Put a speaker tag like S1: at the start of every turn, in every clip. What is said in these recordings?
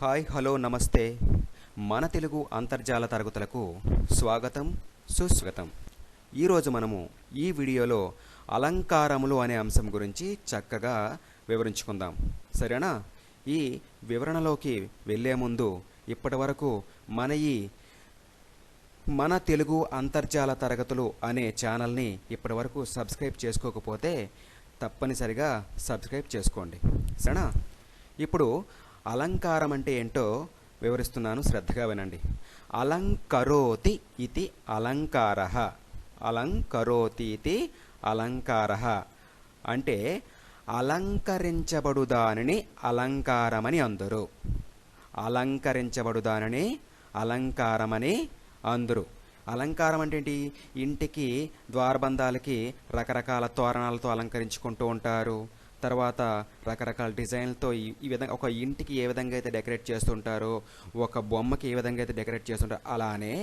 S1: Hi hello నమస్తే మన తెలుగు అంతర్జాల తరగతులకు స్వాగతం సుస్వాగతం. ఈరోజు మనము ఈ వీడియోలో అలంకారములు అనే అంశం గురించి చక్కగా వివరించుకుందాం. సరేనా? ఈ వివరణలోకి వెళ్ళే ముందు ఇప్పటివరకు మన తెలుగు అంతర్జాల తరగతులు అనే ఛానల్ని ఇప్పటివరకు సబ్స్క్రైబ్ చేసుకోకపోతే తప్పనిసరిగా సబ్స్క్రైబ్ చేసుకోండి. సరేనా? ఇప్పుడు అలంకారం అంటే ఏంటో వివరిస్తున్నాను, శ్రద్ధగా వినండి. అలంకరోతి ఇది అలంకారః. అలంకరోతి ఇది అలంకారః అంటే అలంకరించబడు దానిని అలంకారమని అందురు. అలంకరించబడు అలంకారమని అందురు. అలంకారం అంటే ఏంటి? ఇంటికి ద్వారబంధాలకి రకరకాల తోరణాలతో అలంకరించుకుంటూ ఉంటారు. తర్వాత రకరకాల డిజైన్లతో ఈ విధంగా ఒక ఇంటికి ఏ విధంగా అయితే డెకరేట్ చేస్తుంటారో, ఒక బొమ్మకి ఏ విధంగా అయితే డెకరేట్ చేస్తుంటారో, అలానే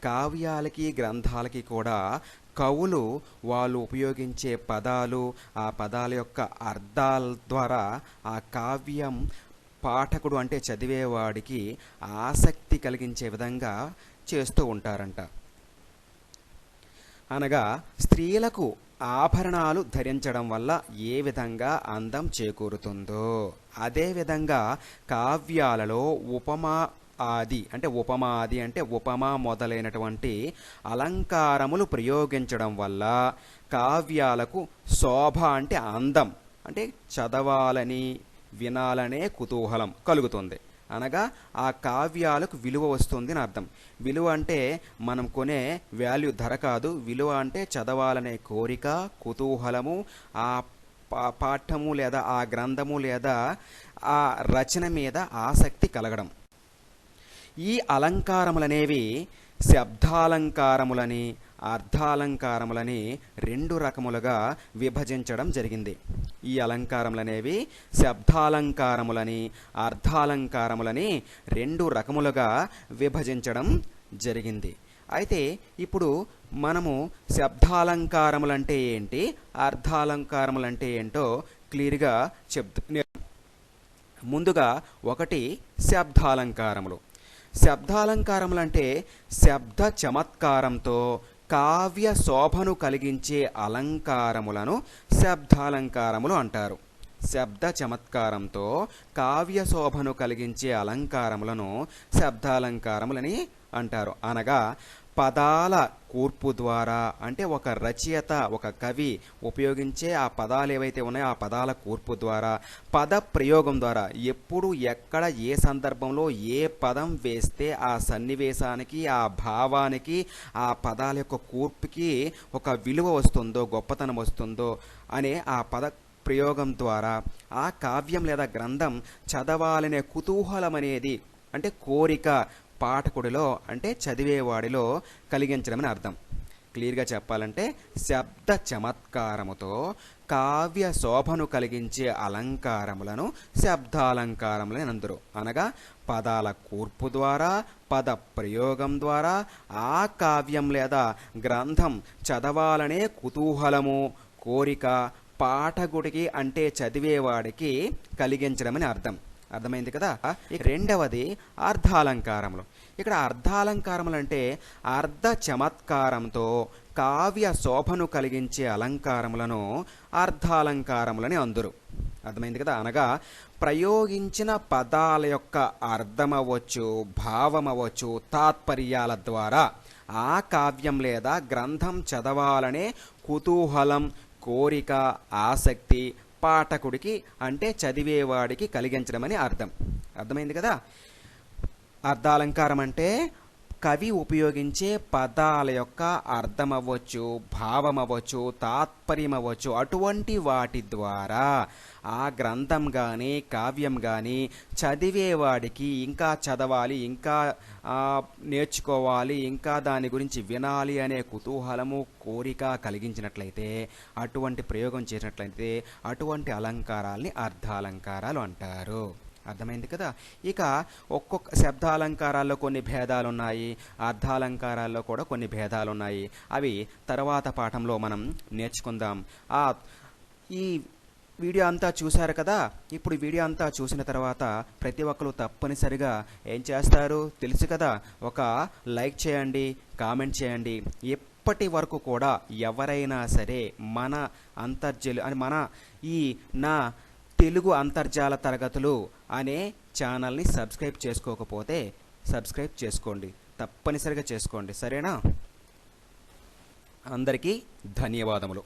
S1: కావ్యాలకి గ్రంథాలకి కూడా కవులు వాళ్ళు ఉపయోగించే పదాలు, ఆ పదాల యొక్క అర్థాల ద్వారా ఆ కావ్యం పాఠకుడు అంటే చదివేవాడికి ఆసక్తి కలిగించే విధంగా చేస్తూ ఉంటారంట. అనగా స్త్రీలకు ఆభరణాలు ధరించడం వల్ల ఏ విధంగా అందం చేకూరుతుందో, అదేవిధంగా కావ్యాలలో ఉపమాది అంటే ఉపమా మొదలైనటువంటి అలంకారములు ప్రయోగించడం వల్ల కావ్యాలకు శోభ అంటే అందం, అంటే చదవాలని వినాలనే కుతూహలం కలుగుతుంది. అనగా ఆ కావ్యాలకు విలువ వస్తుంది అని అర్థం. విలువ అంటే మనం కొనే వాల్యూ, ధర కాదు. విలువ అంటే చదవాలనే కోరిక, కుతూహలము, ఆ పాఠము లేదా ఆ గ్రంథము లేదా ఆ రచన మీద ఆసక్తి కలగడం. ఈ అలంకారములనేవి శబ్దాలంకారములని, అర్థాలంకారములని రెండు రకములుగా విభజించడం జరిగింది. ఈ అలంకారములనేవి శబ్దాలంకారములని, అర్థాలంకారములని రెండు రకములుగా విభజించడం జరిగింది. అయితే ఇప్పుడు మనము శబ్దాలంకారములంటే ఏంటి, అర్థాలంకారములంటే ఏంటో క్లియర్గా ముందుగా ఒకటి శబ్దాలంకారములు. శబ్దాలంకారములంటే శబ్ద చమత్కారంతో కావ్య శోభను కలిగించే అలంకారములను శబ్దాలంకారములు అంటారు. శబ్ద చమత్కారంతో కావ్య శోభను కలిగించే అలంకారములను శబ్దాలంకారములని అంటారు. అనగా పదాల కూర్పు ద్వారా, అంటే ఒక రచయిత, ఒక కవి ఉపయోగించే ఆ పదాలు ఏవైతే ఉన్నాయో ఆ పదాల కూర్పు ద్వారా, పద ప్రయోగం ద్వారా, ఎప్పుడు ఎక్కడ ఏ సందర్భంలో ఏ పదం వేస్తే ఆ సన్నివేశానికి, ఆ భావానికి, ఆ పదాల యొక్క కూర్పుకి ఒక విలువ వస్తుందో, గొప్పతనం వస్తుందో అనే ఆ పద ప్రయోగం ద్వారా ఆ కావ్యం లేదా గ్రంథం చదవాలనే కుతూహలం అనేది, అంటే కోరిక పాఠకుడిలో అంటే చదివేవాడిలో కలిగించడమని అర్థం. క్లియర్గా చెప్పాలంటే శబ్ద చమత్కారముతో కావ్య శోభను కలిగించే అలంకారములను శబ్దాలంకారములని అందరు. అనగా పదాల కూర్పు ద్వారా, పద ప్రయోగం ద్వారా ఆ కావ్యం లేదా గ్రంథం చదవాలనే కుతూహలము, కోరిక పాఠకుడికి అంటే చదివేవాడికి కలిగించడమని అర్థం. అర్థమైంది కదా? రెండవది అర్థాలంకారములు. ఇక్కడ అర్థాలంకారములు అంటే అర్ధ చమత్కారంతో కావ్య శోభను కలిగించే అలంకారములను అర్థాలంకారములని అందురు. అర్థమైంది కదా? అనగా ప్రయోగించిన పదాల యొక్క అర్థమవ్వచ్చు, భావమవ్వచ్చు, తాత్పర్యాల ద్వారా ఆ కావ్యం లేదా గ్రంథం చదవాలనే కుతూహలం, కోరిక, ఆసక్తి పాఠకుడికి అంటే చదివేవాడికి కలిగించడమని అర్థం. అర్థమైంది కదా? అర్థాలంకారం అంటే కవి ఉపయోగించే పదాల యొక్క అర్థం అవ్వచ్చు, భావం అవ్వచ్చు, తాత్పర్యం అవ్వచ్చు, అటువంటి వాటి ద్వారా ఆ గ్రంథం కానీ కావ్యం కానీ చదివేవాడికి ఇంకా చదవాలి, ఇంకా నేర్చుకోవాలి, ఇంకా దాని గురించి వినాలి అనే కుతూహలము, కోరిక కలిగించినట్లయితే, అటువంటి ప్రయోగం చేసినట్లయితే అటువంటి అలంకారాల్ని అర్థాలంకారాలు అంటారు. అర్థమైంది కదా? ఇక ఒక్కొక్క శబ్దాలంకారాల్లో కొన్ని భేదాలు ఉన్నాయి, అర్థాలంకారాల్లో కూడా కొన్ని భేదాలు ఉన్నాయి. అవి తర్వాత పాఠంలో మనం నేర్చుకుందాం. ఈ వీడియో అంతా చూశారు కదా. ఇప్పుడు వీడియో అంతా చూసిన తర్వాత ప్రతి ఒక్కరు తప్పనిసరిగా ఏం చేస్తారు తెలుసు కదా, ఒక లైక్ చేయండి, కామెంట్ చేయండి. ఇప్పటి వరకు కూడా ఎవరైనా సరే మన ఈ నా తెలుగు అంతర్జాల తరగతులు అనే ఛానల్ని సబ్స్క్రైబ్ చేసుకోకపోతే సబ్స్క్రైబ్ చేసుకోండి, తప్పనిసరిగా చేసుకోండి. సరేనా? అందరికీ ధన్యవాదములు.